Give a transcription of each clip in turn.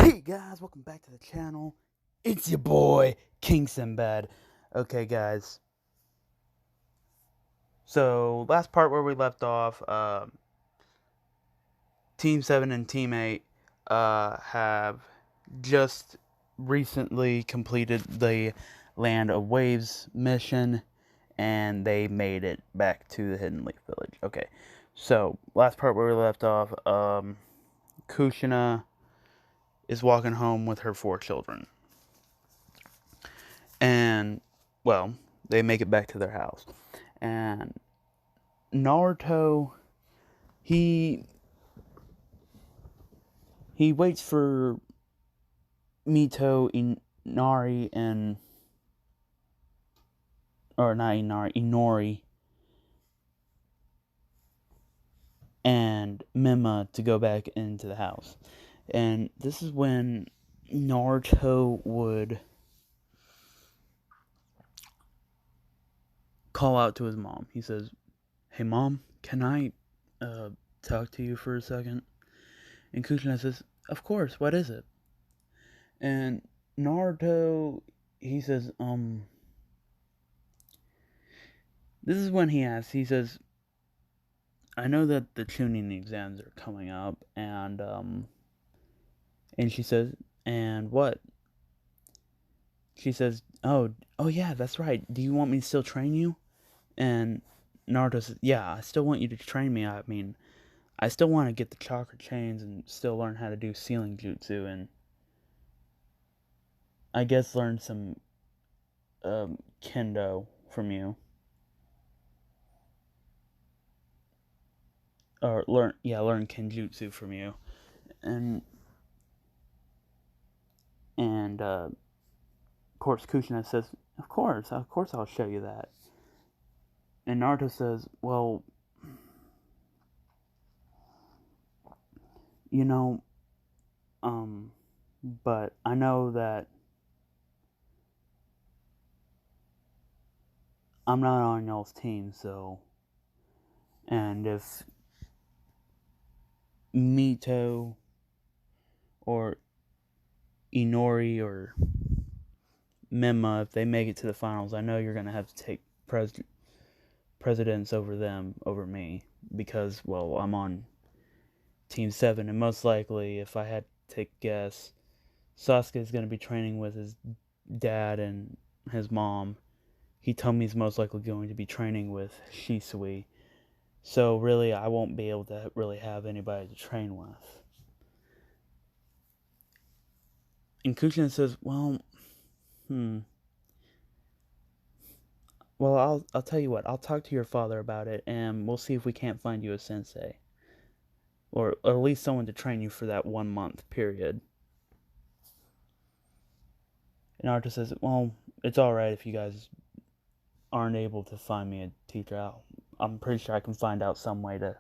Hey guys, welcome back to the channel. It's your boy, King Sinbad. Okay guys, so last part where we left off, Team 7 and Team 8 have just recently completed the Land of Waves mission, and they made it back to the Hidden Leaf Village. Okay, so last part where we left off, Kushina is walking home with her 4 children. And, well, they make it back to their house. And Naruto, he waits for Mito, Inari, and... Or not Inari, Inori, and Mima to go back into the house. And this is when Naruto would call out to his mom. He says, "Hey mom, can I talk to you for a second?" And Kushina says, "Of course, what is it?" And Naruto, he says, this is when he asks, he says, "I know that the chunin exams are coming up, and she says, "And what?" She says, oh yeah, that's right. Do you want me to still train you?" And Naruto says, "Yeah, I still want you to train me. I mean, I still want to get the chakra chains and still learn how to do sealing jutsu, and I guess learn some kendo from you. Or learn kenjutsu from you." And of course Kushina says, of course I'll show you that." And Naruto says, "Well, you know, but I know that I'm not on y'all's team, so, and if Mito or Inori or Mima, if they make it to the finals, I know you're going to have to take precedence over them, over me, because, well, I'm on Team 7, and most likely, if I had to take a guess, Sasuke is going to be training with his dad and his mom. He told me he's most likely going to be training with Shisui. So really, I won't be able to really have anybody to train with." And Kushina says, well, well, I'll tell you what. I'll talk to your father about it, and we'll see if we can't find you a sensei. Or at least someone to train you for that 1 month period. And Naruto says, well, it's alright if you guys aren't able to find me a teacher. I'm pretty sure I can find out some way to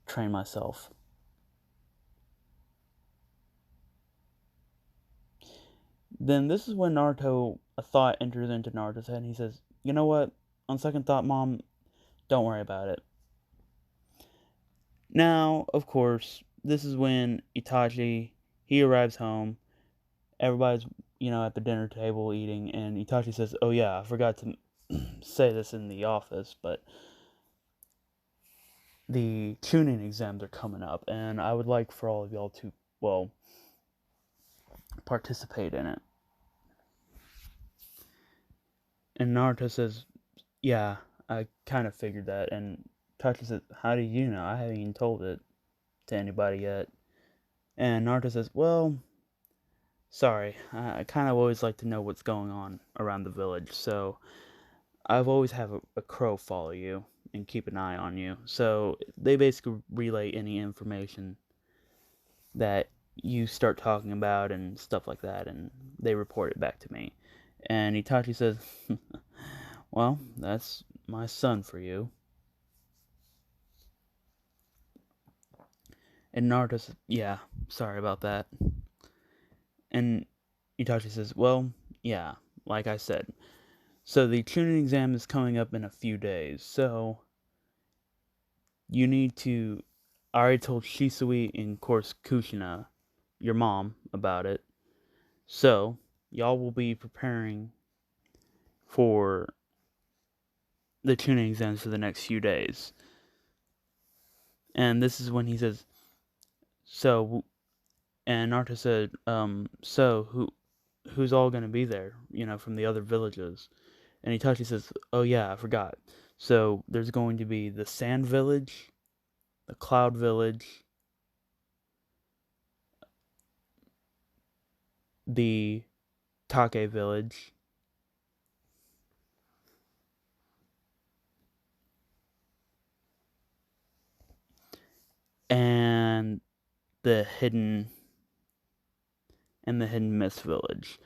train myself. Then this is when a thought enters into Naruto's head, and he says, you know what? On second thought, Mom, don't worry about it. Now, of course, this is when Itachi, he arrives home. Everybody's, at the dinner table eating, and Itachi says, oh yeah, I forgot to say this in the office, but the chunin exams are coming up, and I would like for all of y'all to, well, participate in it. And Naruto says, yeah, I kind of figured that. And Itachi says, how do you know? I haven't even told it to anybody yet. And Naruto says, well, sorry, I kind of always like to know what's going on around the village, so I've always have a crow follow you and keep an eye on you. So they basically relay any information that you start talking about and stuff like that, and they report it back to me. And Itachi says, well, that's my son for you. And Naruto says, yeah, sorry about that. And Itachi says, well, yeah, like I said. So the chunin exam is coming up in a few days, so you need to... I already told Shisui and, of course, Kushina your mom about it. So, y'all will be preparing for the tuning exams for the next few days. And this is when he says, so, and Naruto said, so, who's all going to be there, from the other villages? And Itachi says, oh yeah, I forgot. So, there's going to be the Sand Village, the Cloud Village, the Take Village, and the Hidden Mist Village.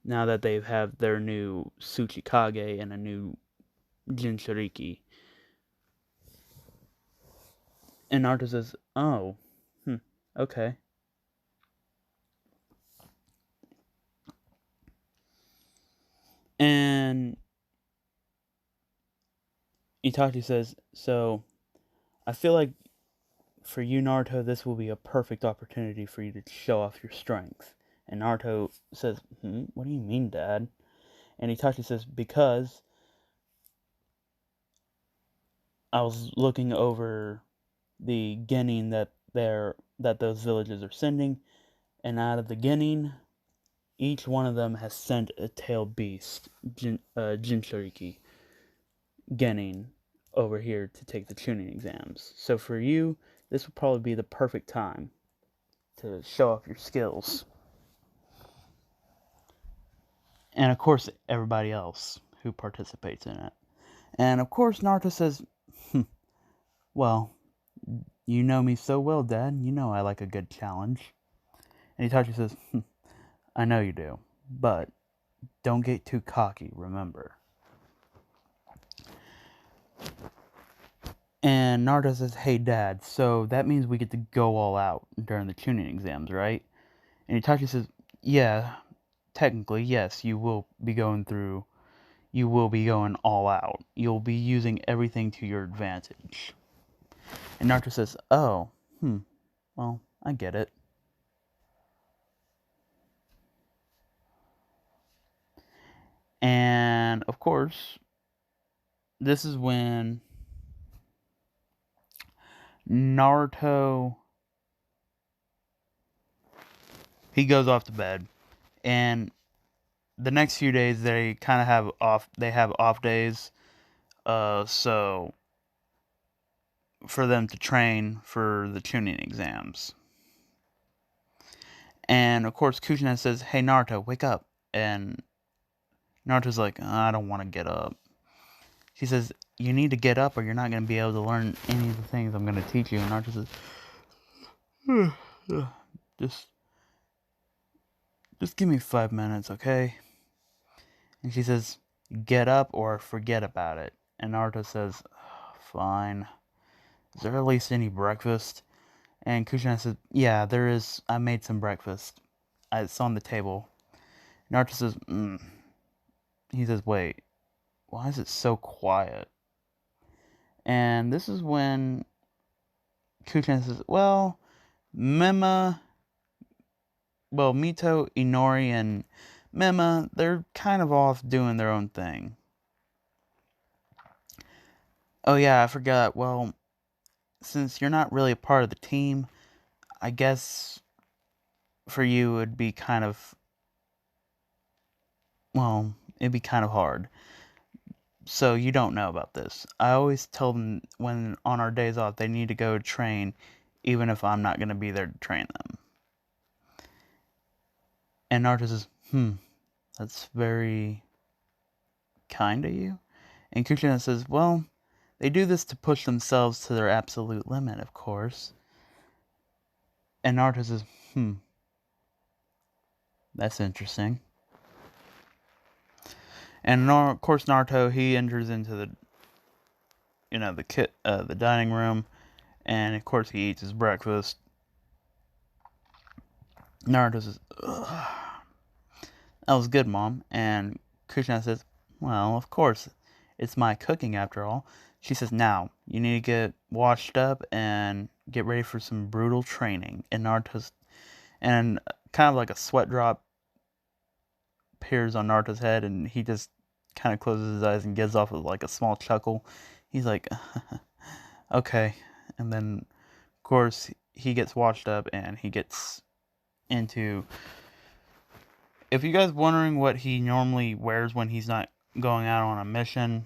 Now that they have their new Tsuchikage and a new Jinchuriki. And Naruto says, oh, okay. And Itachi says, so, I feel like for you, Naruto, this will be a perfect opportunity for you to show off your strength. And Naruto says, what do you mean, Dad? And Itachi says, because I was looking over the genin that those villages are sending, and out of the genin, each one of them has sent a tailed beast, Jinchuriki, genin, over here to take the tuning exams. So for you, this would probably be the perfect time to show off your skills. And of course, everybody else who participates in it. And of course, Naruto says, well, you know me so well, Dad. You know I like a good challenge. And Itachi says, I know you do. But don't get too cocky, remember. And Naruto says, hey, Dad, so that means we get to go all out during the tuning exams, right? And Itachi says, yeah, technically, yes, you will be going all out. You'll be using everything to your advantage. And Naruto says, oh, well, I get it. And, of course, this is when Naruto, he goes off to bed. And the next few days, they kind of have off days. So for them to train for the tuning exams. And of course, Kuchina says, hey, Naruto, wake up. And Naruto's like, I don't want to get up. She says, you need to get up or you're not going to be able to learn any of the things I'm going to teach you. And Naruto says, just give me 5 minutes, okay? And she says, get up or forget about it. And Naruto says, fine. Is there at least any breakfast? And Kuchina says, yeah, there is. I made some breakfast. It's on the table. Naruto says, He says, wait, why is it so quiet? And this is when Kuchina says, well, Mito, Inori, and Mema, they're kind of off doing their own thing. Oh yeah, I forgot. Well, since you're not really a part of the team, I guess for you it'd be kind of hard. So you don't know about this. I always tell them when on our days off they need to go train, even if I'm not going to be there to train them. And Naruto says, that's very kind of you. And Kuchina says, well, they do this to push themselves to their absolute limit, of course. And Naruto says, that's interesting. And of course, Naruto, he enters into the dining room, and of course he eats his breakfast. Naruto says, ugh, that was good, Mom. And Kuchina says, well, of course, it's my cooking after all. She says, now, you need to get washed up and get ready for some brutal training. And and kind of like a sweat drop appears on Naruto's head, and he just kind of closes his eyes and gives off like a small chuckle. He's like, okay. And then, of course, he gets washed up and he gets into. If you guys wondering what he normally wears when he's not going out on a mission,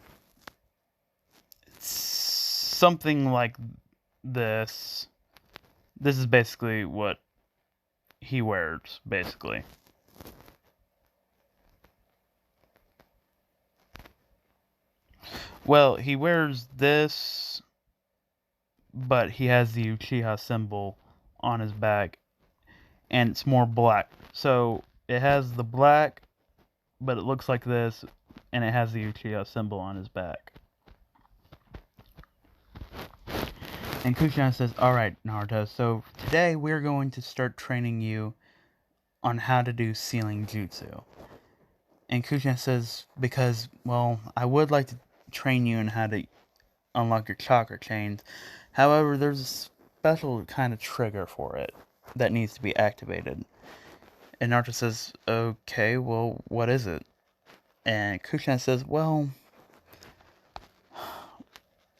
it's something like this. This is basically what he wears, basically. Well, he wears this, but he has the Uchiha symbol on his back, and it's more black. So it has the black, but it looks like this, and it has the Uchiha symbol on his back. And Kushina says, alright, Naruto, so today we're going to start training you on how to do sealing jutsu. And Kushina says, because, well, I would like to train you in how to unlock your chakra chains. However, there's a special kind of trigger for it that needs to be activated. And Naruto says, okay, well, what is it? And Kushina says, well,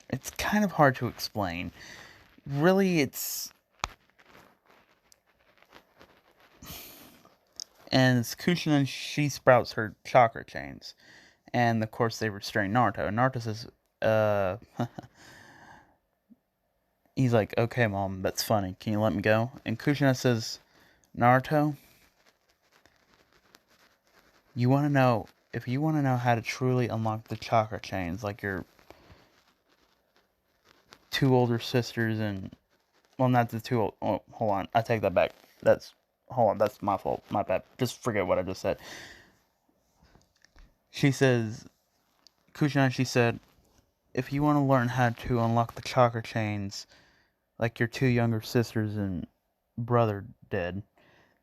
it's kind of hard to explain. Really, it's... And it's Kushina, she sprouts her chakra chains. And, of course, they restrain Naruto. And Naruto says, he's like, okay, Mom, that's funny. Can you let me go? And Kushina says, Naruto, you want to know... If you want to know how to truly unlock the chakra chains, like your two older sisters and... Well, not the two... Oh, hold on. I take that back. Hold on, that's my fault. My bad. Just forget what I just said. She says... Kushina, she said, if you want to learn how to unlock the chakra chains, like your two younger sisters and brother did,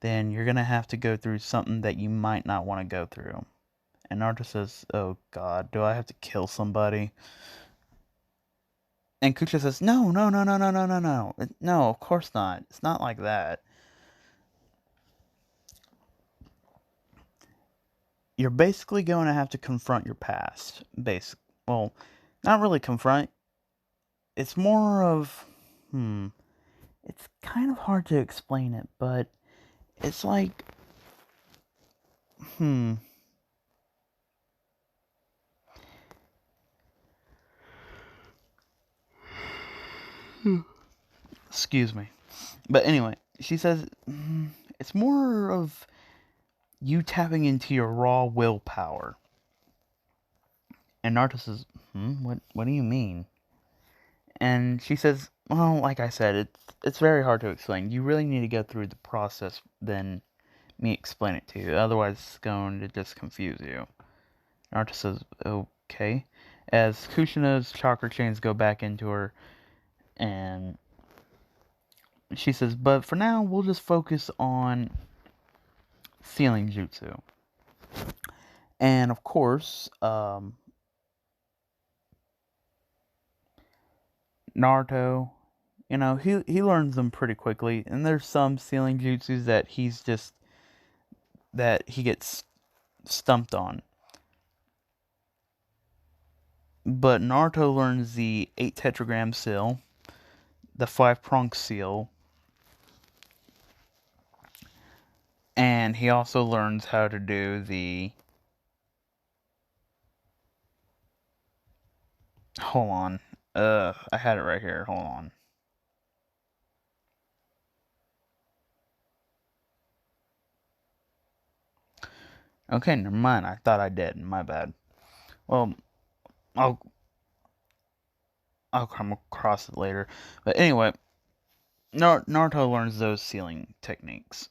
then you're going to have to go through something that you might not want to go through. And Naruto says, oh god, do I have to kill somebody? And Kucha says, no, no, no, no, no, no, no, no. No, of course not. It's not like that. You're basically going to have to confront your past. Well, not really confront. It's more of... It's kind of hard to explain it, but it's like... Excuse me. But anyway, she says it's more of you tapping into your raw willpower. And Naruto says, what do you mean? And she says, well, like I said, it's very hard to explain. You really need to go through the process than me explain it to you. Otherwise, it's going to just confuse you. Naruto says, okay. As Kushina's chakra chains go back into her, and she says, but for now, we'll just focus on sealing jutsu. And of course, Naruto, he learns them pretty quickly. And there's some sealing jutsus that he gets stumped on. But Naruto learns the 8 tetragram seal, the 5-prong seal, and he also learns how to do the... Hold on. I had it right here. Hold on. Okay, never mind. I thought I did. My bad. Well, I'll come across it later. But anyway, Naruto learns those sealing techniques.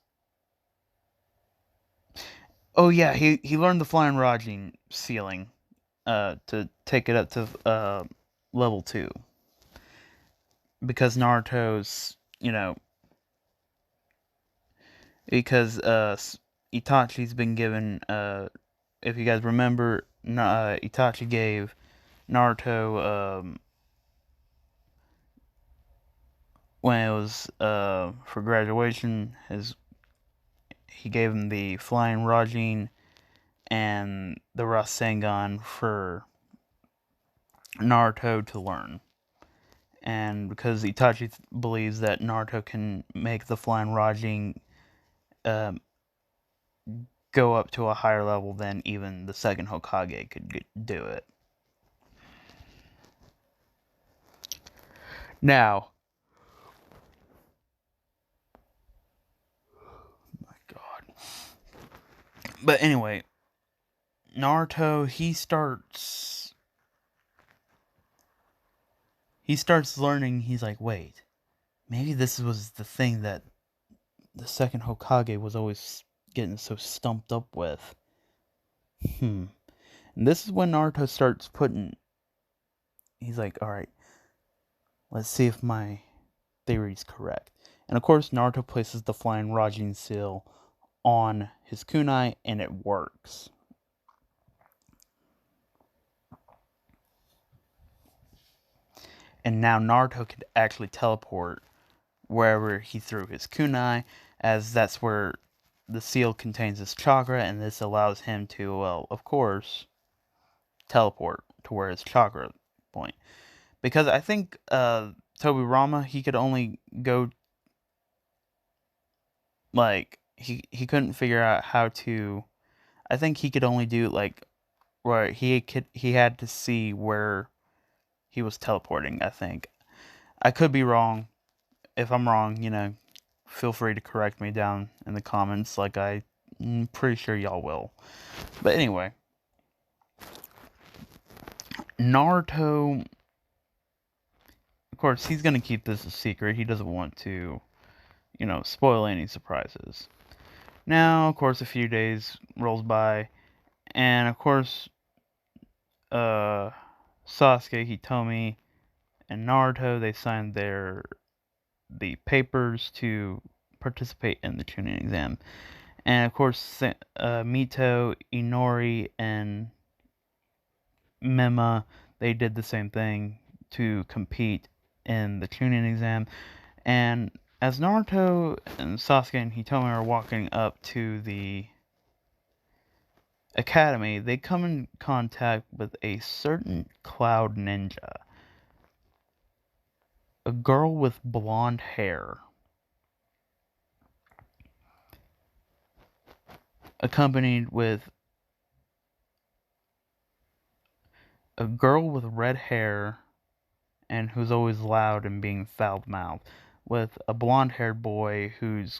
Oh yeah, he learned the flying Rajin sealing to take it up to level 2. Because Naruto's, because Itachi's been given, if you guys remember, Itachi gave Naruto, when it was for graduation, his he gave him the Flying Rajin and the Rasengan for Naruto to learn. And because Itachi believes that Naruto can make the Flying Rajin um, go up to a higher level than even the second Hokage could do it. Now, my God. But anyway, Naruto he starts learning. He's like, wait, maybe this was the thing that the second Hokage was always getting so stumped up with. And this is when Naruto starts putting. He's like, all right, let's see if my theory's correct. And of course, Naruto places the Flying Rajin seal on his kunai, and it works. And now Naruto could actually teleport wherever he threw his kunai, as that's where the seal contains his chakra, and this allows him to, well, of course, teleport to where his chakra point. Because I think Tobirama, he could only go, like, he couldn't figure out how to. I think he could only do like where he had to see where he was teleporting. I think I could be wrong. If I'm wrong, feel free to correct me down in the comments. Like I'm pretty sure y'all will. But anyway, Naruto. Of course, he's gonna keep this a secret. He doesn't want to, spoil any surprises. Now, of course, a few days rolls by, and of course, Sasuke, Hitomi, and Naruto, they signed the papers to participate in the chunin exam. And of course, Mito, Inori, and Mema, they did the same thing to compete in the chunin exam. And as Naruto and Sasuke and Hitomi are walking up to the academy, they come in contact with a certain Cloud Ninja. A girl with blonde hair. Accompanied with a girl with red hair and who's always loud and being foul-mouthed, with a blonde-haired boy who's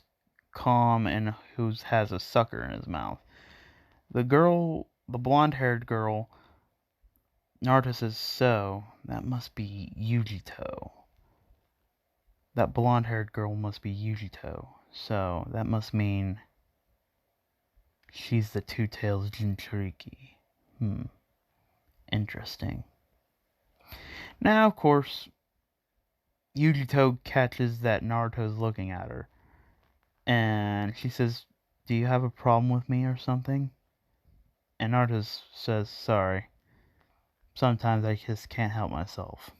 calm and who has a sucker in his mouth. The blonde-haired girl, Naruto says, so, that must be Yujito. That blonde-haired girl must be Yujito. So, that must mean she's the Two-Tails Jinchuriki. Interesting. Now, of course, Yujito catches that Naruto's looking at her. And she says, do you have a problem with me or something? And Naruto says, sorry. Sometimes I just can't help myself.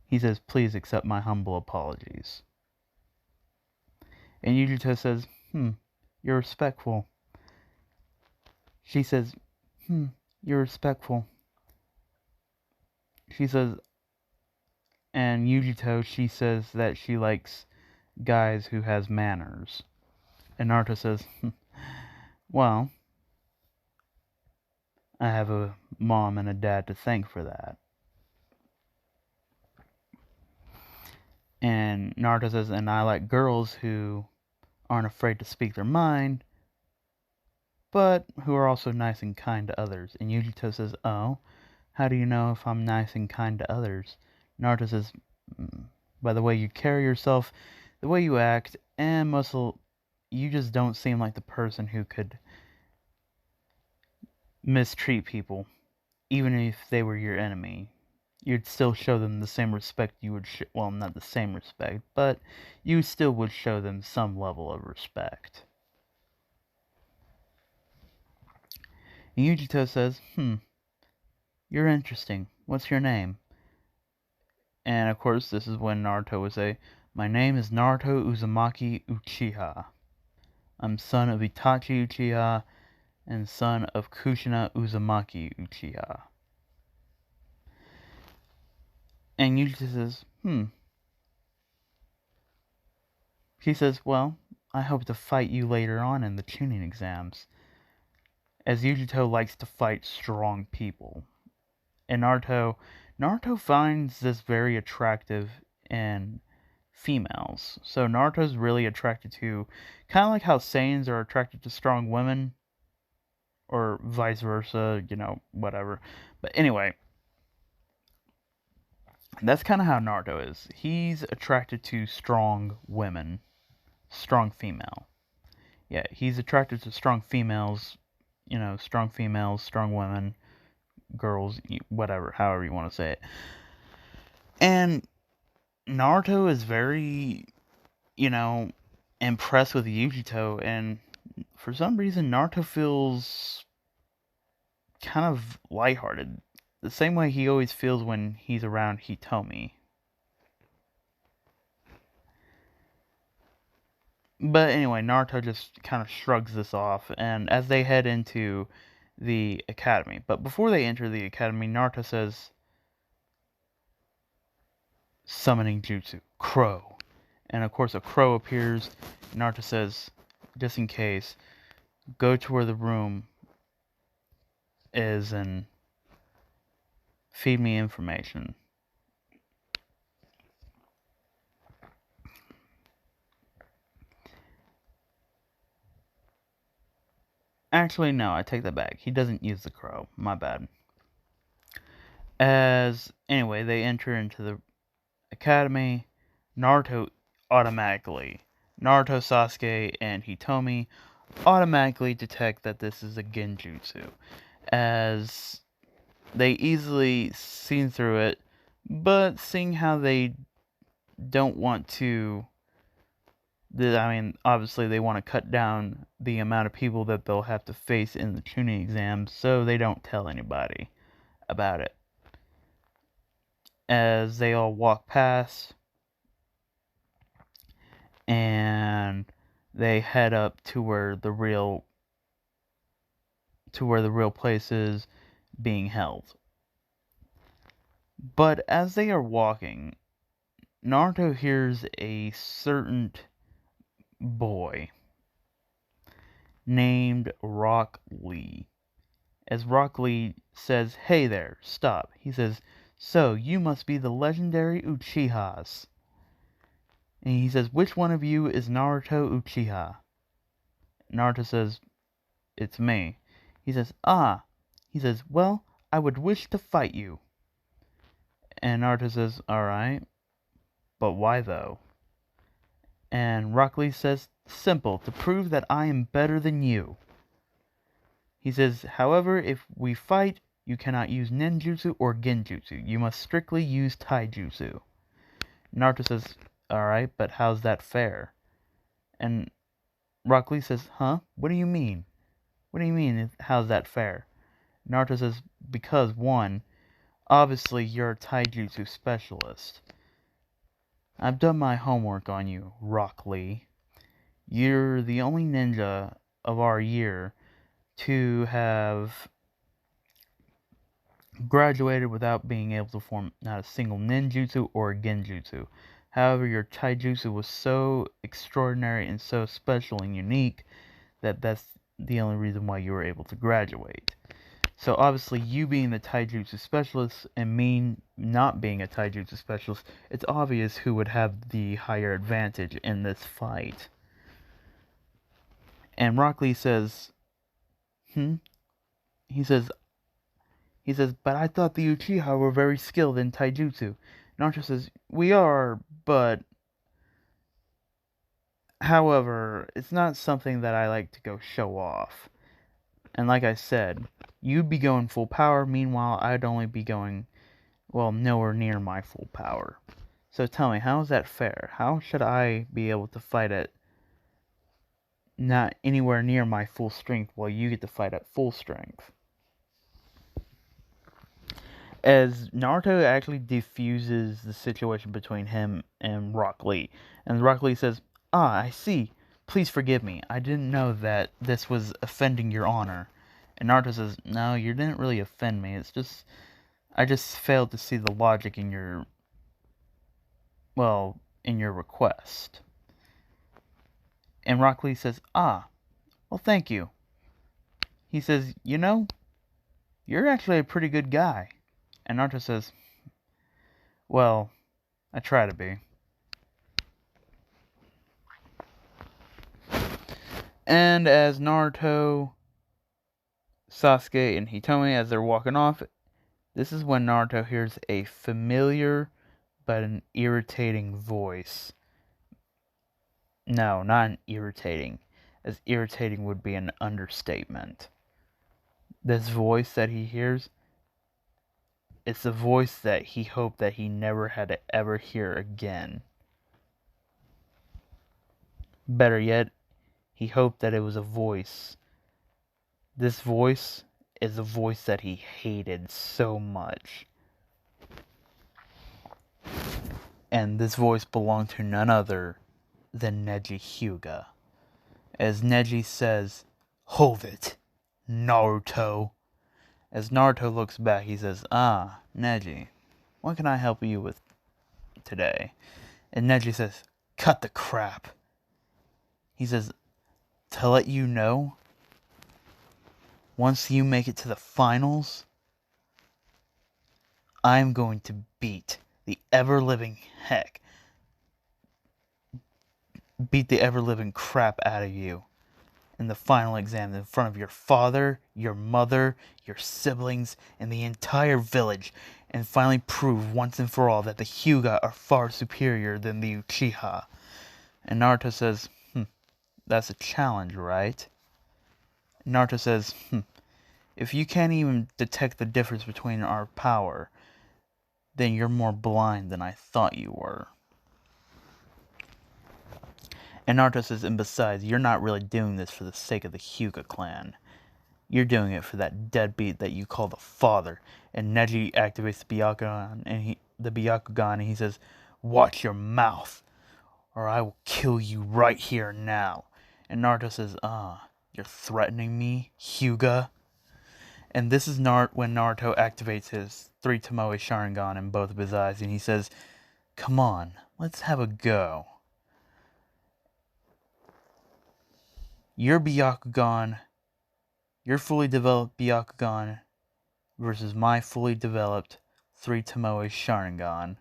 He says, please accept my humble apologies. And Yujito says, you're respectful. She says, you're respectful. She says, and Yujito, she says that she likes guys who has manners. And Naruto says, well, I have a mom and a dad to thank for that. And Naruto says, and I like girls who aren't afraid to speak their mind, but who are also nice and kind to others. And Yujito says, oh, how do you know if I'm nice and kind to others? Naruto says, by the way you carry yourself, the way you act, and you just don't seem like the person who could mistreat people, even if they were your enemy. You'd still show them the same respect you would well, not the same respect, but you still would show them some level of respect. And Yujito says, you're interesting. What's your name? And of course, this is when Naruto would say, my name is Naruto Uzumaki Uchiha. I'm son of Itachi Uchiha and son of Kushina Uzumaki Uchiha. And Yuji says, He says, well, I hope to fight you later on in the chunin exams, as Yujito likes to fight strong people. And Naruto finds this very attractive in females. So Naruto's really attracted to, kind of like how Saiyans are attracted to strong women, or vice versa, whatever. But anyway, that's kind of how Naruto is. He's attracted to strong women, strong female. Yeah, he's attracted to strong females, strong women, girls, whatever, however you want to say it. And Naruto is very, impressed with Yujito, and for some reason, Naruto feels kind of lighthearted. The same way he always feels when he's around Hitomi. But anyway, Naruto just kind of shrugs this off, and as they head into the academy. But before they enter the academy, Naruto says, summoning jutsu, crow. And of course a crow appears. Naruto says, just in case, go to where the room is and feed me information. Actually, no, I take that back. He doesn't use the crow. My bad. Anyway, they enter into the academy. Naruto, Sasuke, and Hitomi automatically detect that this is a genjutsu, as they easily seen through it, but seeing how they don't want to, obviously they want to cut down the amount of people that they'll have to face in the chunin exams, so they don't tell anybody about it. As they all walk past, and they head up to where the real place is being held. But as they are walking, Naruto hears a certain boy named Rock Lee. As Rock Lee says, "Hey there, stop." He says, "So, you must be the legendary Uchihas." And he says, "Which one of you is Naruto Uchiha?" Naruto says, "It's me." He says, "Ah." He says, "Well, I would wish to fight you." And Naruto says, "Alright, but why though?" And Rock Lee says, "Simple, to prove that I am better than you." He says, "However, if we fight, you cannot use ninjutsu or genjutsu. You must strictly use taijutsu." Naruto says, "Alright, but how's that fair?" And Rock Lee says, "Huh? What do you mean? What do you mean, how's that fair?" Naruto says, "Because, one, obviously you're a taijutsu specialist. I've done my homework on you, Rock Lee. You're the only ninja of our year to have graduated without being able to form not a single ninjutsu or genjutsu. However, your taijutsu was so extraordinary and so special and unique that that's the only reason why you were able to graduate. So obviously, you being the taijutsu specialist and me not being a taijutsu specialist, it's obvious who would have the higher advantage in this fight." And Rock Lee says, He says, "But I thought the Uchiha were very skilled in taijutsu." Naruto says, "We are, but however, it's not something that I like to go show off. And like I said, you'd be going full power, meanwhile I'd only be going, well, nowhere near my full power. So tell me, how is that fair? How should I be able to fight at not anywhere near my full strength while you get to fight at full strength?" As Naruto actually diffuses the situation between him and Rock Lee. And Rock Lee says, "Ah, I see. please forgive me. I didn't know that this was offending your honor. And Naruto says, no, you didn't really offend me. It's just, I just failed to see the logic in your, well, in your request. And Rock Lee says, ah, well, thank you. He says, you know, you're actually a pretty good guy. And Naruto says, well, I try to be. And as Naruto, Sasuke, and Hitomi, as they're walking off, this is when Naruto hears a familiar but an irritating voice. No, not an irritating, as irritating would be an understatement. This voice that he hears, it's a voice that he hoped that he never had to ever hear again. Better yet, he hoped that it was a voice. This voice is a voice that he hated so much. And this voice belonged to none other than Neji Hyuga. As Neji says, "Hold it, Naruto." As Naruto looks back, he says, "Ah, Neji, what can I help you with today?" And Neji says, "Cut the crap." He says, "To let you know, once you make it to the finals, I'm going to beat the ever-living crap out of you in the final exam in front of your father, your mother, your siblings, and the entire village, and finally prove once and for all that the Hyuga are far superior than the Uchiha." And Naruto says, that's a challenge, right? Naruto says, if you can't even detect the difference between our power, then you're more blind than I thought you were. And Naruto says, and besides, you're not really doing this for the sake of the Hyuga clan. You're doing it for that deadbeat that you call the father. And Neji activates the Byakugan, and he says, "Watch your mouth, or I will kill you right here now." And Naruto says, you're threatening me, Hyuga? And this is when Naruto activates his 3 Tomoe Sharingan in both of his eyes, and he says, "Come on, let's have a go. Your Byakugan, your fully developed Byakugan versus my fully developed 3 Tomoe Sharingan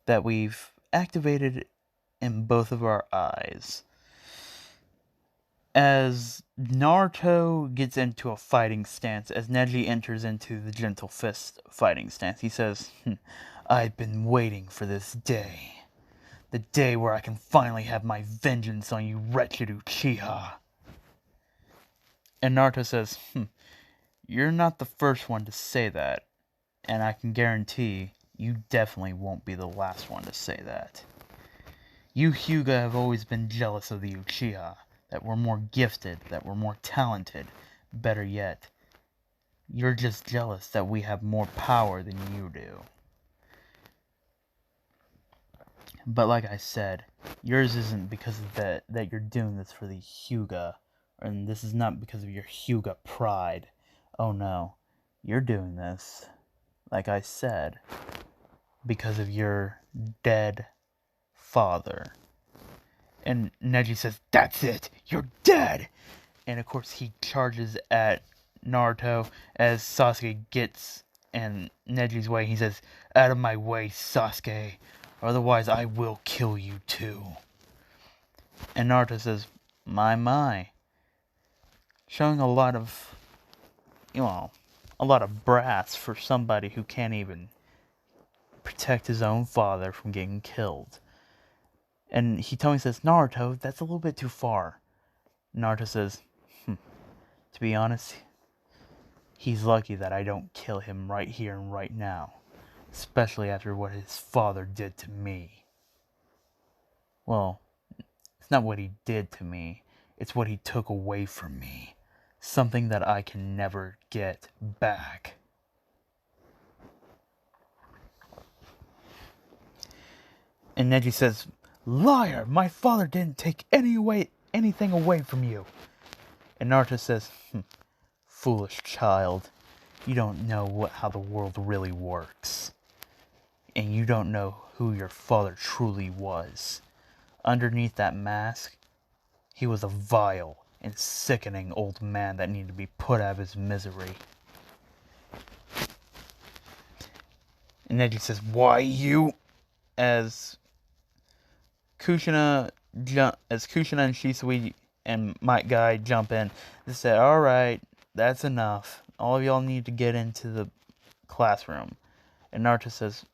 that we've activated in both of our eyes." As Naruto gets into a fighting stance, as Neji enters into the gentle fist fighting stance, he says, "I've been waiting for this day. The day where I can finally have my vengeance on you wretched Uchiha." And Naruto says, "You're not the first one to say that, and I can guarantee you definitely won't be the last one to say that. You Hyuga have always been jealous of the Uchiha, that we're more gifted, that we're more talented. Better yet, you're just jealous that we have more power than you do. But like I said, yours isn't because of that you're doing this for the Hyuga, and this is not because of your Hyuga pride. Oh no, you're doing this, like I said, because of your dead father." And Neji says, "That's it! You're dead!" And of course he charges at Naruto as Sasuke gets in Neji's way. He says, "Out of my way, Sasuke, otherwise I will kill you too." And Naruto says, my. Showing a lot of, a lot of brass for somebody who can't even protect his own father from getting killed. And Hitomi says, "Naruto, that's a little bit too far." Naruto says, to be honest, he's lucky that I don't kill him right here and right now, especially after what his father did to me. Well, it's not what he did to me, it's what he took away from me. Something that I can never get back. And Neji says, Liar! My father didn't take anything away from you. And Naruto says, foolish child. You don't know how the world really works. And you don't know who your father truly was. Underneath that mask, he was a vile and sickening old man that needed to be put out of his misery. And Neji says, why you? As Kushina and Shisui and Might Guy jump in, they say, alright, that's enough. All of y'all need to get into the classroom. And Naruto says,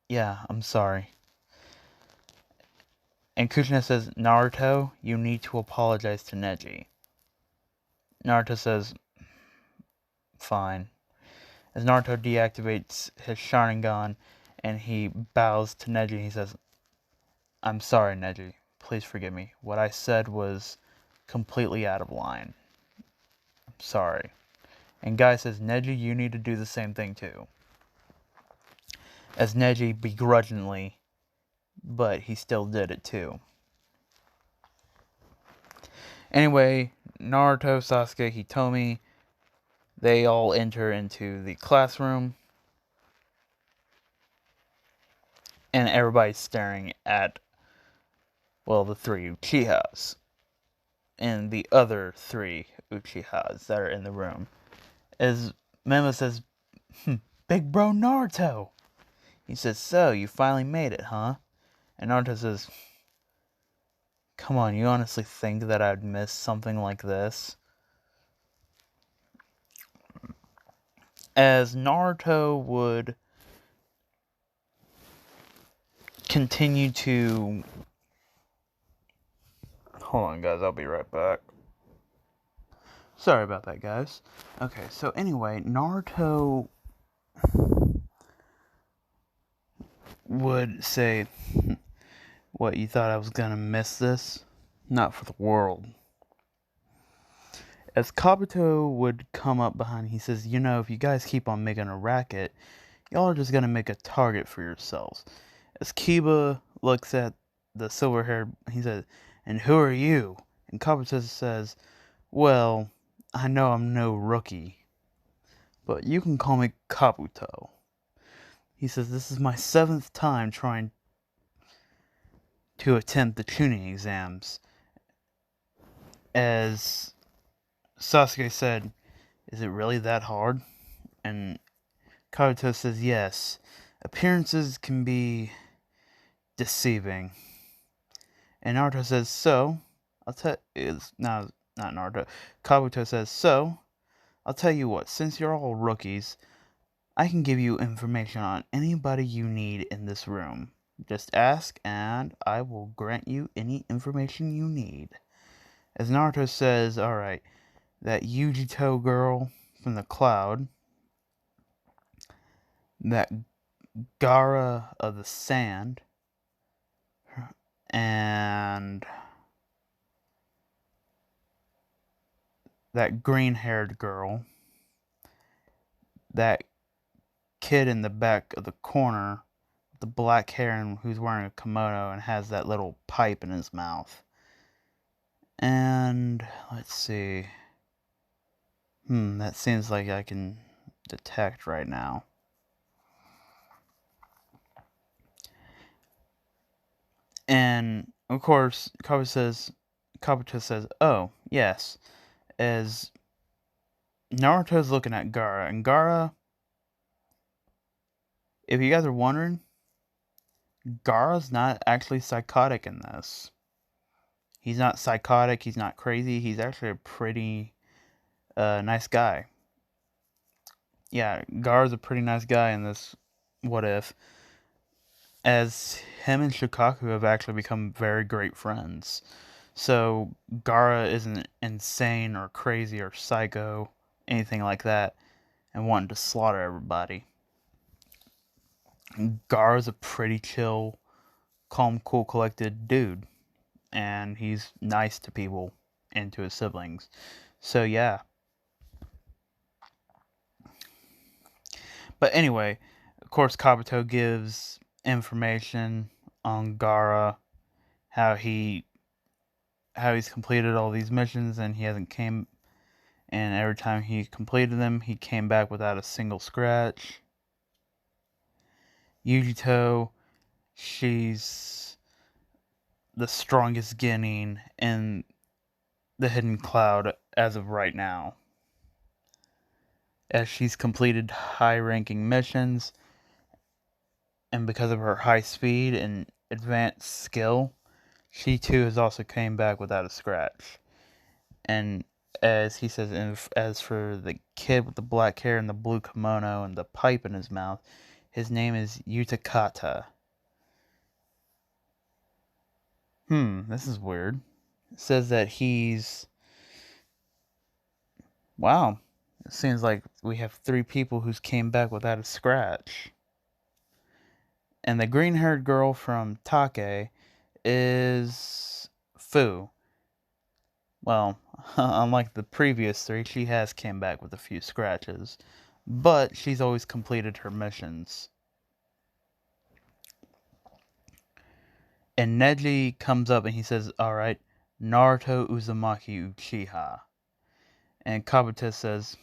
yeah, I'm sorry. And Kushina says, Naruto, you need to apologize to Neji. Naruto says, fine. As Naruto deactivates his Sharingan and he bows to Neji, he says, I'm sorry, Neji. Please forgive me. What I said was completely out of line. I'm sorry. And Guy says, Neji, you need to do the same thing too. As Neji begrudgingly, but he still did it too. Anyway, Naruto, Sasuke, Hitomi, they all enter into the classroom. And everybody's staring at, well, the three Uchihas. And the other three Uchihas that are in the room. As Mema says, Big bro Naruto. He says, so, you finally made it, huh? And Naruto says, come on, you honestly think that I'd miss something like this? As Naruto would continue to... Hold on, guys, I'll be right back. Sorry about that, guys. Okay, so anyway, Naruto would say, what, you thought I was gonna miss this? Not for the world. As Kabuto would come up behind, he says, you know, if you guys keep on making a racket, y'all are just gonna make a target for yourselves. As Kiba looks at the silver-haired, he says, and who are you? And Kabuto says, well, I know I'm no rookie, but you can call me Kabuto. He says, this is my 7th time trying to attempt the chunin exams. As Sasuke said, is it really that hard? And Kabuto says, yes. Appearances can be deceiving. And Naruto says, so, not Naruto. Kabuto says, so, I'll tell you what, since you're all rookies, I can give you information on anybody you need in this room. Just ask, and I will grant you any information you need. As Naruto says, alright, that Yujito girl from the cloud, that Gara of the sand, and that green-haired girl, that kid in the back of the corner, with the black hair and who's wearing a kimono and has that little pipe in his mouth. And let's see. That seems like I can detect right now. And of course, Kabuto says, oh, yes. As Naruto's looking at Gaara, and Gaara, if you guys are wondering, Gaara's not actually psychotic in this. He's not psychotic, he's not crazy, he's actually a pretty nice guy. Yeah, Gaara's a pretty nice guy in this What If. As him and Shikaku have actually become very great friends. So Gaara isn't insane or crazy or psycho, anything like that, and wanting to slaughter everybody. Gaara's a pretty chill, calm, cool, collected dude, and he's nice to people and to his siblings. So yeah. But anyway, of course, Kabuto gives information on Gaara, how he's completed all these missions and he hasn't came, and every time he completed them, he came back without a single scratch. Yujito, she's the strongest genin in the Hidden Cloud as of right now, as she's completed high-ranking missions, and because of her high speed and advanced skill, she too has also came back without a scratch. And as he says, as for the kid with the black hair and the blue kimono and the pipe in his mouth, his name is Utakata. This is weird. It says that he's... Wow. It seems like we have 3 people who's came back without a scratch. And the green-haired girl from Take is Fu. Well, unlike the previous 3, she has came back with a few scratches, but she's always completed her missions. And Neji comes up and he says, alright, Naruto Uzumaki Uchiha. And Kabuto says,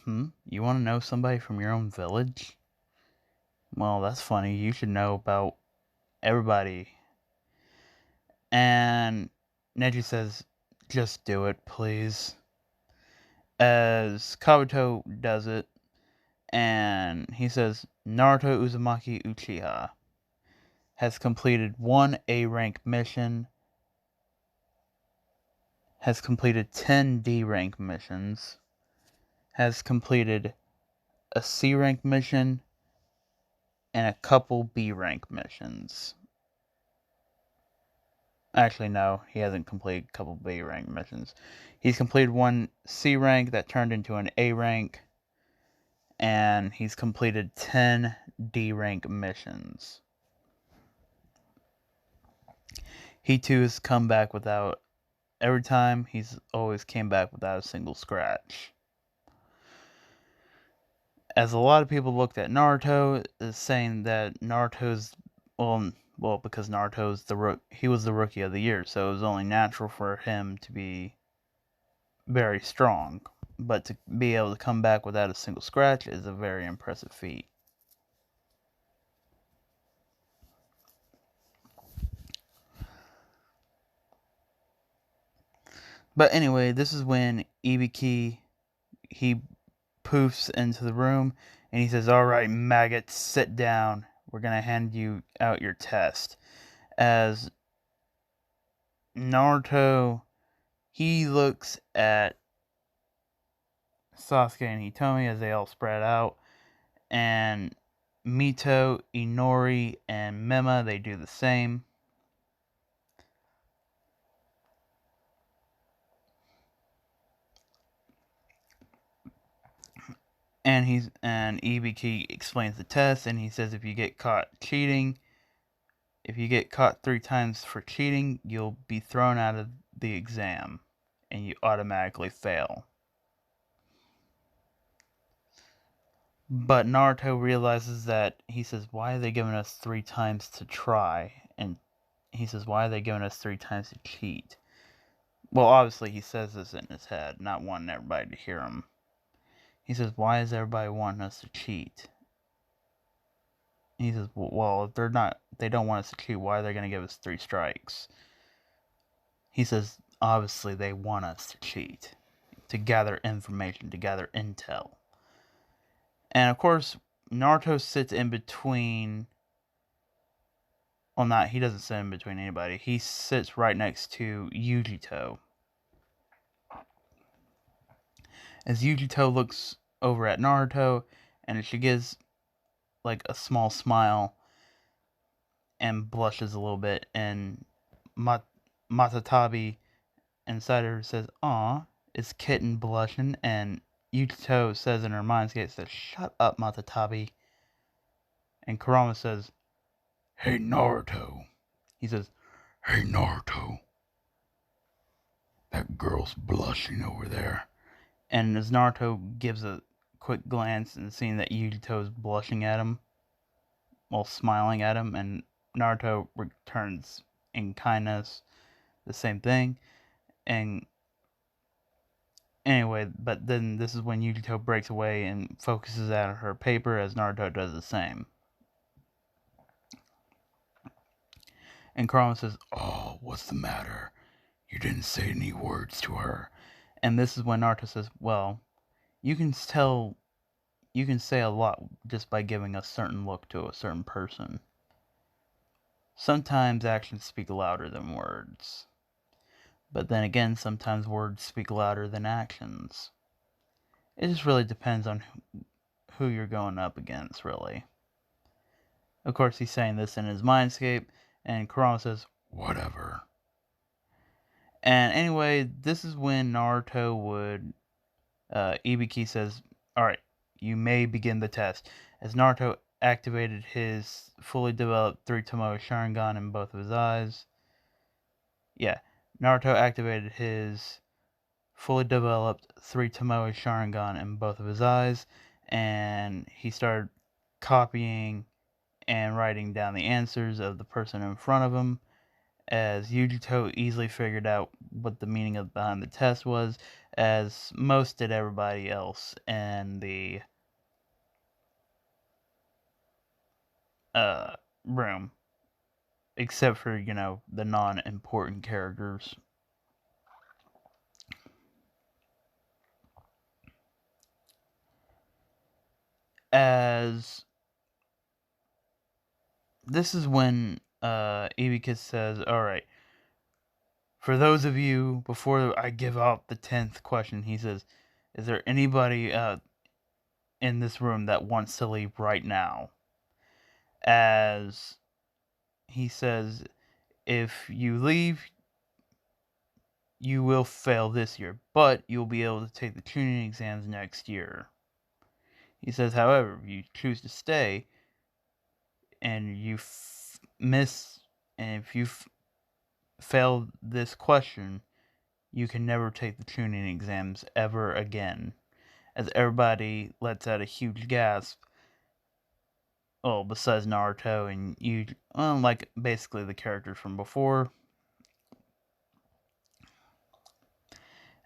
you want to know somebody from your own village? Well, that's funny, you should know about everybody. And Neji says, just do it, please. As Kabuto does it, and he says, Naruto Uzumaki Uchiha has completed 1 A-rank mission, has completed 10 D-rank missions, has completed a C-rank mission, and a couple B-rank missions. Actually, no, he hasn't completed a couple B-rank missions. He's completed 1 C-rank that turned into an A-rank, and he's completed 10 D-rank missions. He too has come back without... Every time, he's always came back without a single scratch. As a lot of people looked at Naruto, is saying that Naruto's... Well, because Naruto's he was the Rookie of the Year, so it was only natural for him to be very strong. But to be able to come back without a single scratch is a very impressive feat. But anyway, this is when Ibiki, he poofs into the room, and he says, alright, maggots, sit down. We're going to hand you out your test. As Naruto, he looks at Sasuke and Hitomi as they all spread out, and Mito, Inori, and Mema, they do the same. And Ibiki explains the test, and he says if you get caught cheating, if you get caught 3 times for cheating, you'll be thrown out of the exam, and you automatically fail. But Naruto realizes that, he says, why are they giving us 3 times to try? And he says, why are they giving us 3 times to cheat? Well, obviously he says this in his head, not wanting everybody to hear him. He says, why is everybody wanting us to cheat? And he says, well, if they don't want us to cheat, why are they going to give us 3 strikes? He says, obviously they want us to cheat, to gather information, to gather intel. And of course, Naruto sits in between... Well, he doesn't sit in between anybody. He sits right next to Yujito. As Yujito looks over at Naruto, and she gives like a small smile and blushes a little bit, and Matatabi inside her says, "Aw, is Kitten blushing?" And Yujito says in her mindscape, says, "Shut up, Matatabi." And Kurama says, "Hey, Naruto." He says, "Hey, Naruto. That girl's blushing over there." And as Naruto gives a quick glance and seeing that Yujito is blushing at him, while smiling at him, and Naruto returns in kindness, the same thing. And anyway, but then this is when Yukito breaks away and focuses at her paper as Naruto does the same. And Kurama says, "Oh, what's the matter? You didn't say any words to her." And this is when Naruto says, "Well, you can tell, you can say a lot just by giving a certain look to a certain person. Sometimes actions speak louder than words. But then again, sometimes words speak louder than actions. It just really depends on who you're going up against, really." Of course, he's saying this in his mindscape, and Kurama says, "Whatever." And anyway, this is when Naruto would. Ibiki says, "Alright, you may begin the test." As Naruto activated his fully developed 3 Tomoe Sharingan in both of his eyes. Yeah, Naruto activated his fully developed 3 Tomoe Sharingan in both of his eyes, and he started copying and writing down the answers of the person in front of him, as Yujito easily figured out what the meaning of behind the test was, as most did everybody else in the room, except for, the non-important characters. As this is when Ibika says, "Alright, for those of you, before I give out the 10th question," he says, "is there anybody in this room that wants to leave right now?" As he says, "If you leave, you will fail this year, but you'll be able to take the chunin exams next year." He says, "However, if you choose to stay and you miss, and if you fail this question, you can never take the chunin exams ever again." As everybody lets out a huge gasp. Well, besides Naruto and like basically the characters from before.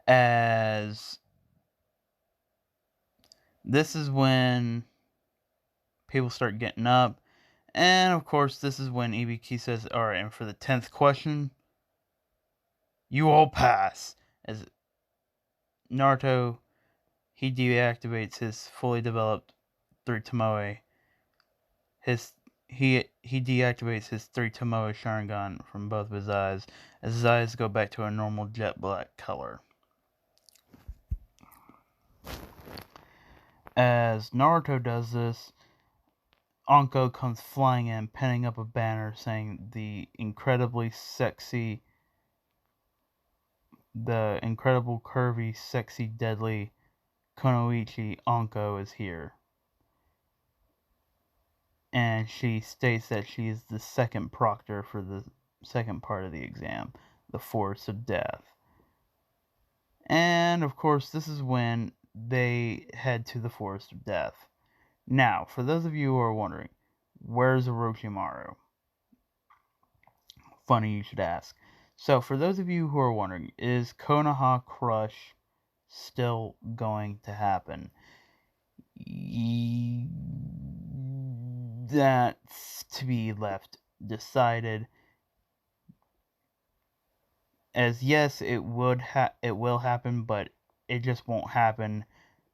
As this is when people start getting up. And of course, this is when Ibiki says, "Alright, and for the 10th question, you all pass." As Naruto, he deactivates his fully developed 3 Tomoe. He deactivates his 3 Tomoe Sharingan from both of his eyes, as his eyes go back to a normal jet black color. As Naruto does this, Anko comes flying in, pinning up a banner saying the incredible, curvy, sexy, deadly Kunoichi Anko is here. And she states that she is the second proctor for the second part of the exam, the Forest of Death. And of course, this is when they head to the Forest of Death. Now, for those of you who are wondering, where's Orochimaru? Funny you should ask. So, for those of you who are wondering, is Konoha Crush still going to happen? That's to be left decided. As yes, it will happen, but it just won't happen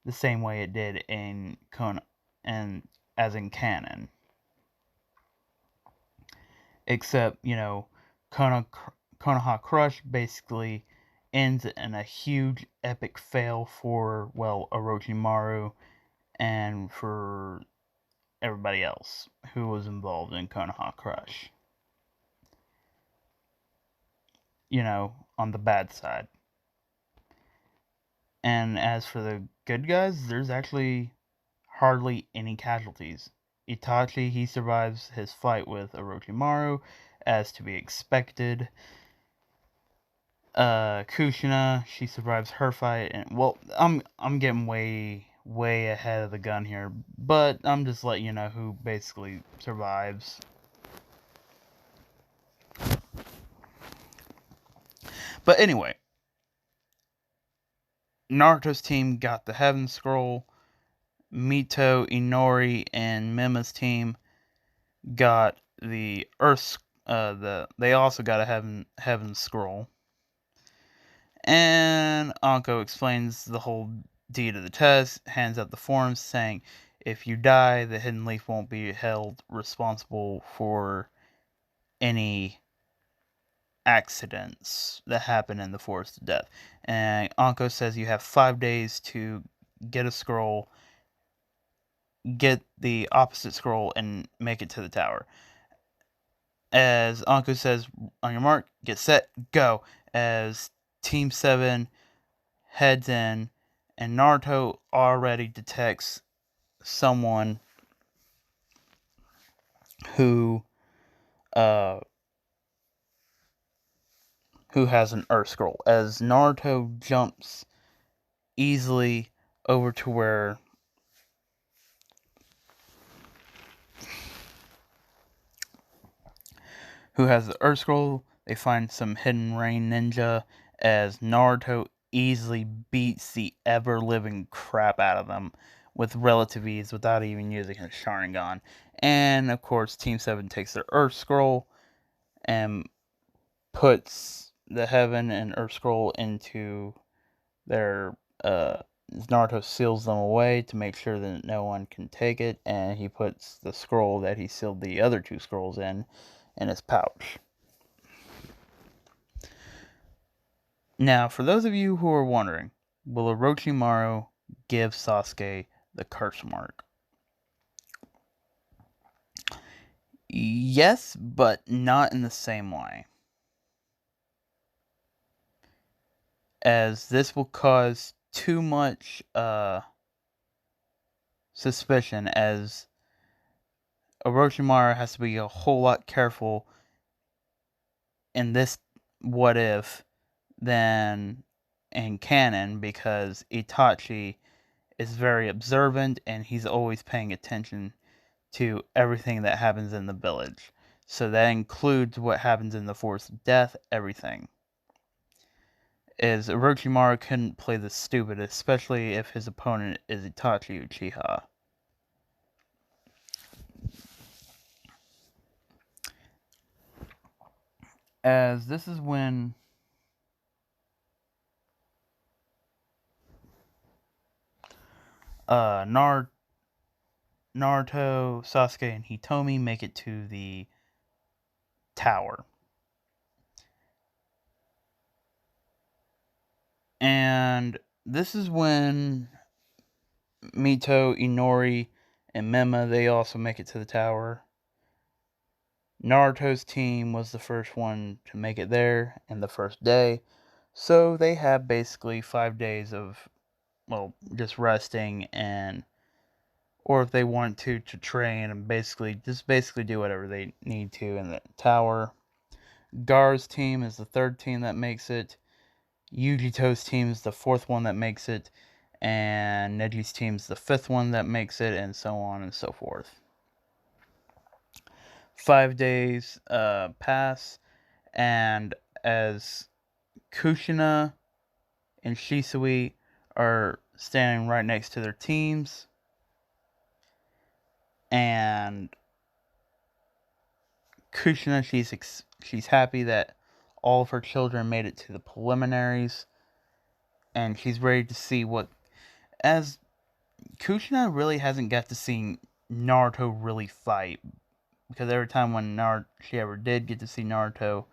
the same way it did in as in canon. Except, Konoha Crush basically ends in a huge epic fail for, well, Orochimaru and for everybody else who was involved in Konoha Crush. On the bad side. And as for the good guys, there's actually hardly any casualties. Itachi, he survives his fight with Orochimaru, as to be expected. Kushina, she survives her fight, and well, I'm getting way ahead of the gun here, but I'm just letting you know who basically survives. But anyway, Naruto's team got the Heaven Scroll. Mito, Inori, and Mima's team got the Earth. They also got a Heaven Scroll. And Anko explains the whole deed of the test, hands out the forms saying, if you die, the Hidden Leaf won't be held responsible for any accidents that happen in the Forest of Death. And Anko says you have 5 days to get a scroll, get the opposite scroll, and make it to the tower. As Anko says, on your mark, get set, go. As Team 7 heads in, and Naruto already detects someone who has an Earth Scroll. As Naruto jumps easily over to where who has the Earth Scroll, they find some hidden rain ninja as Naruto easily beats the ever-living crap out of them with relative ease without even using his Sharingan. And of course, Team 7 takes their Earth Scroll and puts the Heaven and Earth Scroll into their Naruto seals them away to make sure that no one can take it, and he puts the scroll that he sealed the other 2 scrolls in his pouch. Now, for those of you who are wondering, will Orochimaru give Sasuke the curse mark? Yes, but not in the same way. As this will cause too much suspicion, as Orochimaru has to be a whole lot careful in this what if than in canon, because Itachi is very observant and he's always paying attention to everything that happens in the village. So that includes what happens in the Forest of Death, everything. Is Orochimaru couldn't play this stupid, especially if his opponent is Itachi Uchiha. As this is when Naruto, Sasuke, and Hitomi make it to the tower. And this is when Mito, Inori, and Mema, they also make it to the tower. Naruto's team was the first one to make it there in the first day. So they have basically 5 days of, well, just resting, and or if they want to train and basically do whatever they need to in the tower. Gar's team is the third team that makes it. Yujito's team is the fourth one that makes it, and Neji's team is the fifth one that makes it, and so on and so forth. 5 days pass, and as Kushina and Shisui are standing right next to their teams, and Kushina, she's happy that all of her children made it to the preliminaries, and she's ready to see what, as Kushina really hasn't got to see Naruto really fight, because every time when she ever did get to see Naruto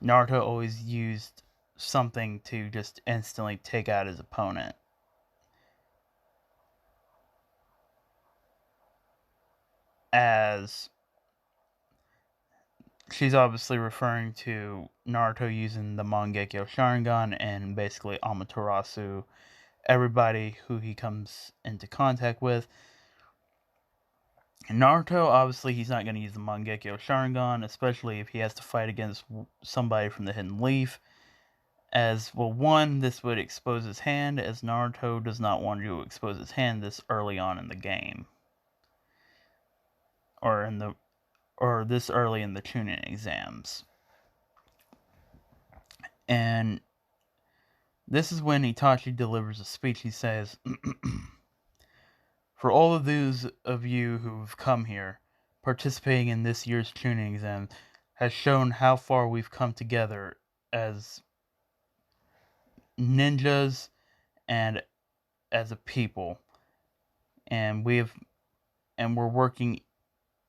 always used something to just instantly take out his opponent. As she's obviously referring to Naruto using the Mangekyo Sharingan and basically Amaterasu, everybody who he comes into contact with. Naruto, obviously, he's not going to use the Mangekyo Sharingan, especially if he has to fight against somebody from the Hidden Leaf. As, well, one, this would expose his hand, as Naruto does not want to expose his hand this early on in the game. Or this early in the chunin exams. And this is when Itachi delivers a speech. He says, "For all of those of you who've come here, participating in this year's chunin exam has shown how far we've come together as ninjas and as a people. And we're working,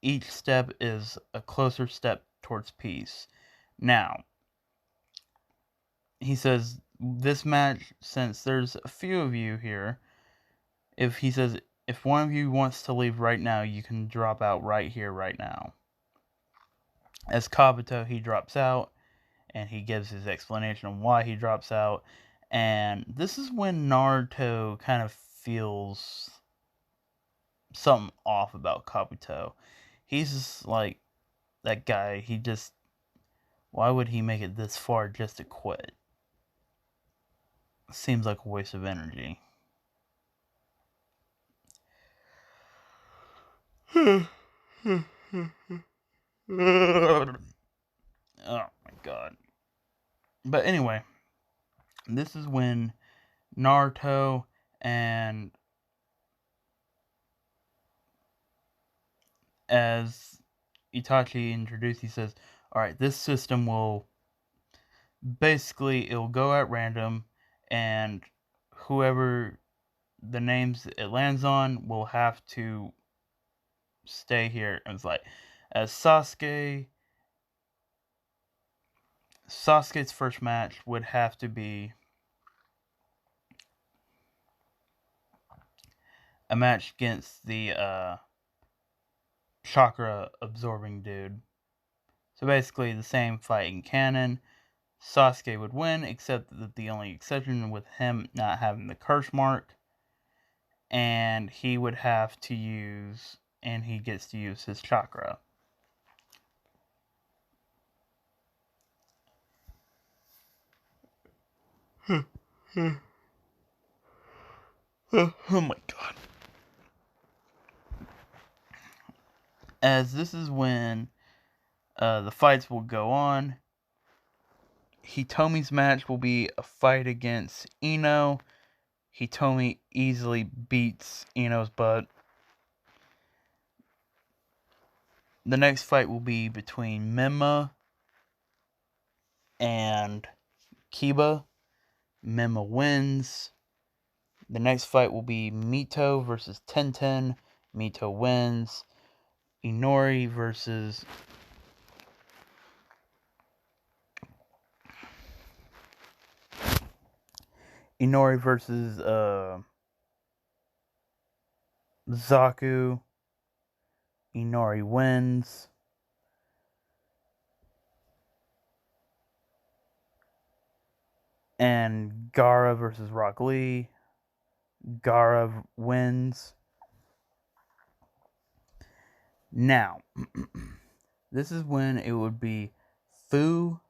each step is a closer step towards peace. Now," he says, "this match, since there's a few of you here, if one of you wants to leave right now, you can drop out right here, right now." As Kabuto, he drops out, and he gives his explanation on why he drops out. And this is when Naruto kind of feels something off about Kabuto. He's just like, that guy, why would he make it this far just to quit? Seems like a waste of energy. Oh my god. But anyway, this is when Naruto and, as Itachi introduced, he says, "Alright, this system will basically, it'll go at random, and whoever the names it lands on will have to stay here and fight." As Sasuke's first match would have to be a match against the chakra absorbing dude. So basically the same fight in canon. Sasuke would win, except that the only exception with him not having the curse mark, and he gets to use his chakra. Oh my god. As this is when the fights will go on. Hitomi's match will be a fight against Ino. Hitomi easily beats Ino's butt. The next fight will be between Mima and Kiba. Mima wins. The next fight will be Mito versus Tenten. Mito wins. Inori versus Zaku. Inori wins. And Gaara versus Rock Lee. Gaara wins. Now, this is when it would be Utakata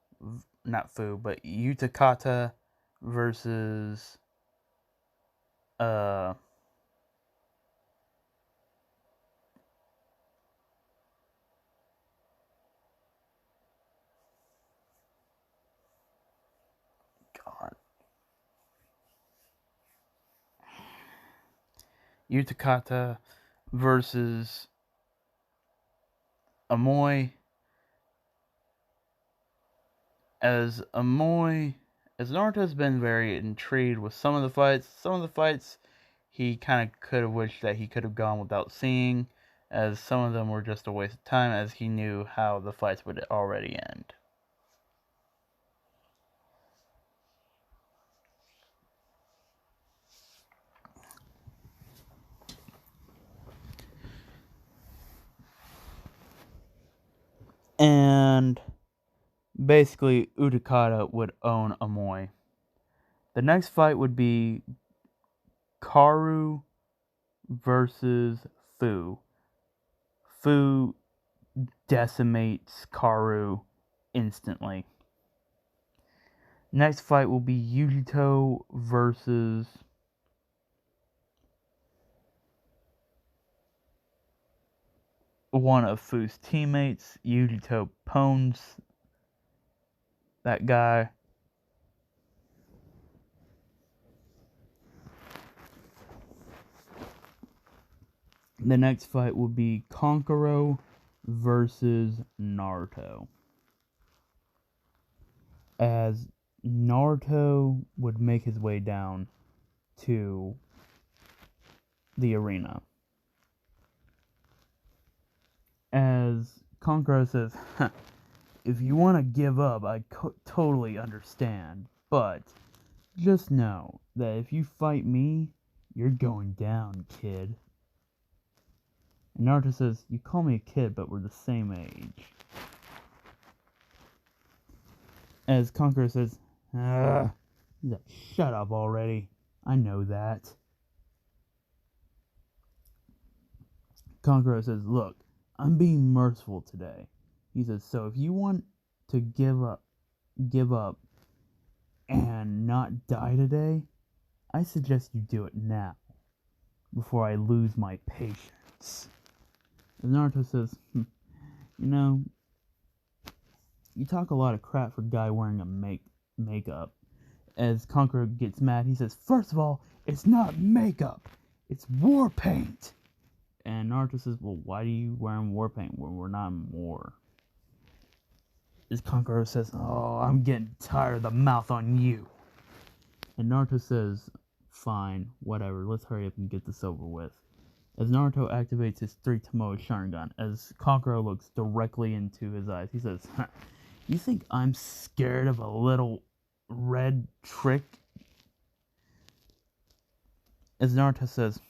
versus God. Utakata versus Amoy. As Naruto's been very intrigued with some of the fights he kind of could have wished that he could have gone without seeing, as some of them were just a waste of time, as he knew how the fights would already end. And basically, Utakata would own Amoy. The next fight would be Karu versus Fu. Fu decimates Karu instantly. Next fight will be Yujito versus one of Fu's teammates. Yujito pwns that guy. The next fight will be Kankuro versus Naruto. As Naruto would make his way down to the arena. As Kankuro says, if you want to give up, I totally understand. But just know that if you fight me, you're going down, kid. And Naruto says, you call me a kid, but we're the same age. As Kankuro says, he's like, shut up already. I know that. Kankuro says, look, I'm being merciful today. He says, so if you want to give up and not die today, I suggest you do it now, before I lose my patience. And Naruto says, you know, you talk a lot of crap for a guy wearing a makeup. As Kankuro gets mad, he says, first of all, it's not makeup, it's war paint. And Naruto says, well, why are you wearing war paint when we're not in war? As Kankuro says, oh, I'm getting tired of the mouth on you. And Naruto says, fine, whatever, let's hurry up and get this over with. As Naruto activates his 3 Tomoe Sharingan, as Kankuro looks directly into his eyes, he says, you think I'm scared of a little red trick? As Naruto says,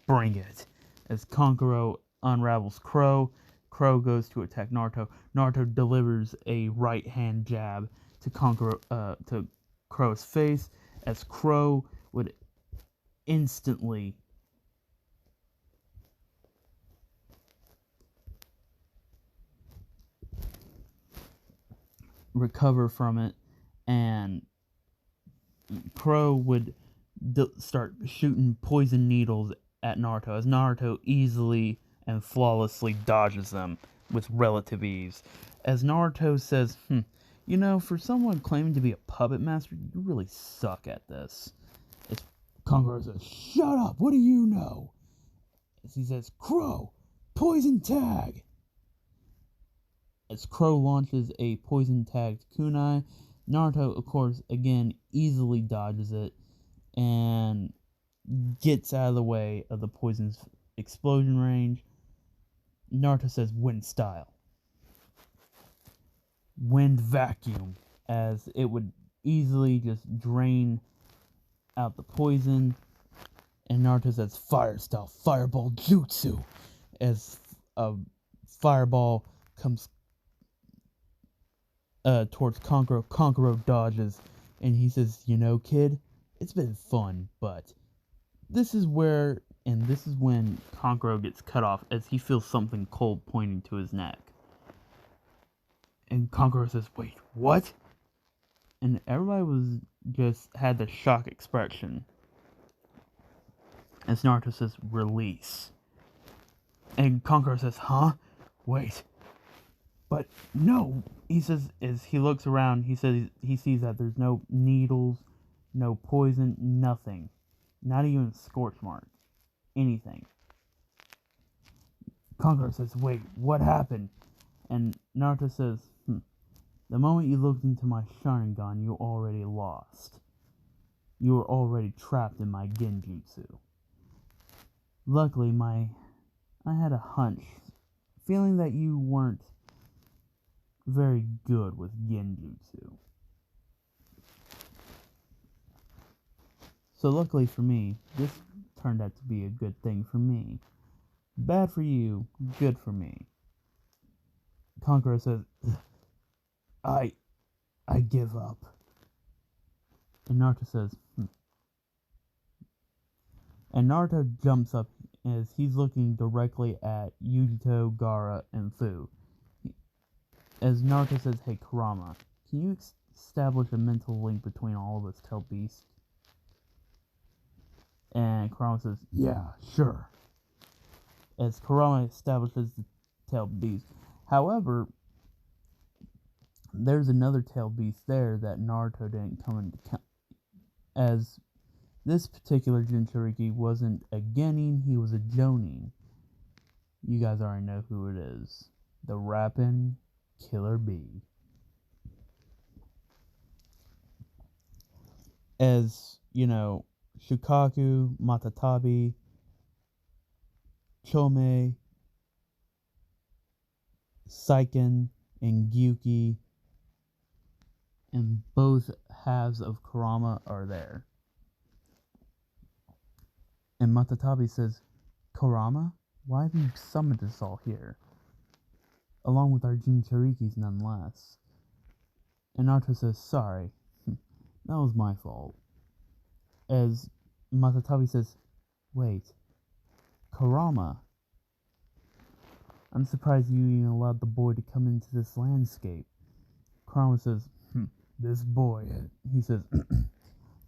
bring it. As Kankuro unravels Crow, Crow goes to attack Naruto. Naruto delivers a right hand jab to Crow's face, as Crow would instantly recover from it, and Crow would start shooting poison needles at Naruto, as Naruto easily and flawlessly dodges them with relative ease. As Naruto says, you know, for someone claiming to be a puppet master, you really suck at this. As Kankuro says, shut up, what do you know? As he says, Crow, poison tag! As Crow launches a poison tagged kunai, Naruto, of course, again, easily dodges it and gets out of the way of the poison's explosion range. Naruto says, wind style. Wind vacuum, as it would easily just drain out the poison. And Naruto says, fire style, fireball jutsu, as a fireball comes towards Kankuro. Kankuro dodges, and he says, you know, kid, it's been fun, but this is when Kankuro gets cut off, as he feels something cold pointing to his neck. And Kankuro says, wait, what? And everybody had the shock expression. As Naruto says, release. And Kankuro says, huh? Wait. But no, he says, as he looks around, he says he sees that there's no needles, no poison, nothing. Not even a scorch mark. Anything. Kankuro says, wait, what happened? And Naruto says, the moment you looked into my Sharingan, you already lost. You were already trapped in my genjutsu. Luckily, I had a hunch, feeling that you weren't very good with genjutsu. So luckily for me, this turned out to be a good thing for me. Bad for you, good for me. Kankuro says, I give up. And Naruto says, And Naruto jumps up as he's looking directly at Yujito, Gaara, and Fu. As Naruto says, hey Kurama, can you establish a mental link between all of us tailed beasts? And Kurama says, yeah, sure. As Kurama establishes the tailed beast. However, there's another tailed beast there that Naruto didn't come into account. As this particular Jinchuriki wasn't a Genin, he was a Jonin. You guys already know who it is. The rapping Killer Bee. As, you know, Shukaku, Matatabi, Chome, Seiken, and Gyuki, and both halves of Kurama are there. And Matatabi says, Kurama, why have you summoned us all here? Along with our Jinchurikis nonetheless. And Naruto says, sorry, that was my fault. As Matatabi says, wait, Kurama, I'm surprised you even allowed the boy to come into this landscape. Kurama says, this boy, he says,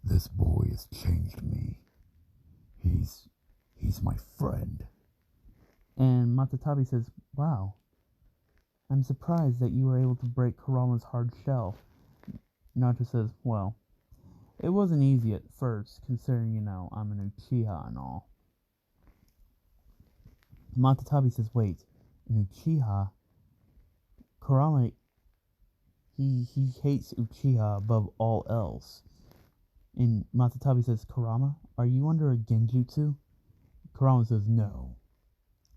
this boy has changed me. He's my friend. And Matatabi says, wow, I'm surprised that you were able to break Kurama's hard shell. Naruto says, well, it wasn't easy at first, considering, I'm an Uchiha and all. Matatabi says, wait, an Uchiha? Kurama, he hates Uchiha above all else. And Matatabi says, Kurama, are you under a genjutsu? Kurama says, no,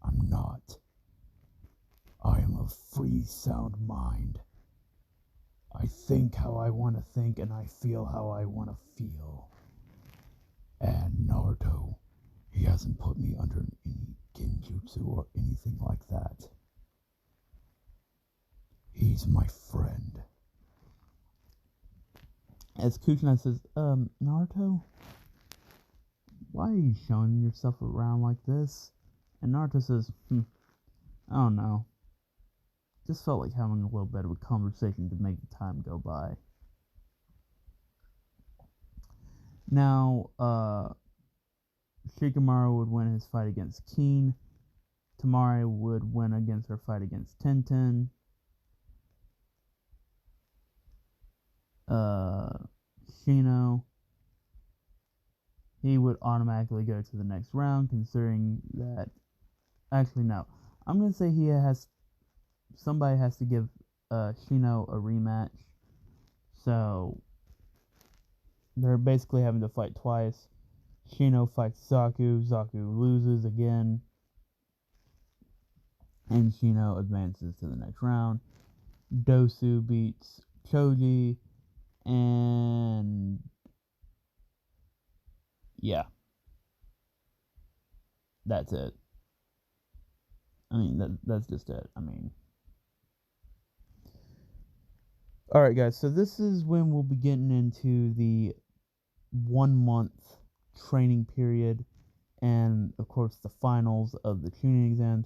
I'm not. I am a free, sound mind. I think how I want to think, and I feel how I want to feel. And Naruto, he hasn't put me under any genjutsu or anything like that. He's my friend. As Kuchina says, Naruto, why are you showing yourself around like this? And Naruto says, I don't know. Just felt like having a little bit of a conversation to make the time go by. Now, Shikamaru would win his fight against Keen. Tamari would win against her fight against Tenten. Shino, he would automatically go to the next round, considering that... Actually, no. I'm going to say somebody has to give Shino a rematch. So, they're basically having to fight twice. Shino fights Zaku. Zaku loses again. And Shino advances to the next round. Dosu beats Choji. And yeah, that's it. I mean, that's just it. I mean, alright guys, so this is when we'll be getting into the 1 month training period, and of course the finals of the chunin exams.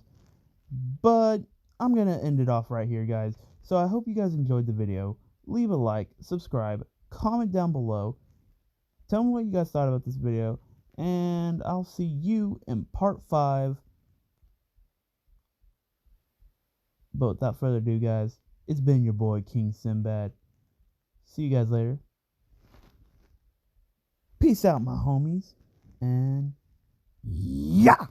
But I'm gonna end it off right here, guys. So I hope you guys enjoyed the video. Leave a like, subscribe, comment down below, tell me what you guys thought about this video, and I'll see you in part 5. But without further ado, guys, it's been your boy, King Sinbad. See you guys later. Peace out, my homies. And yeah!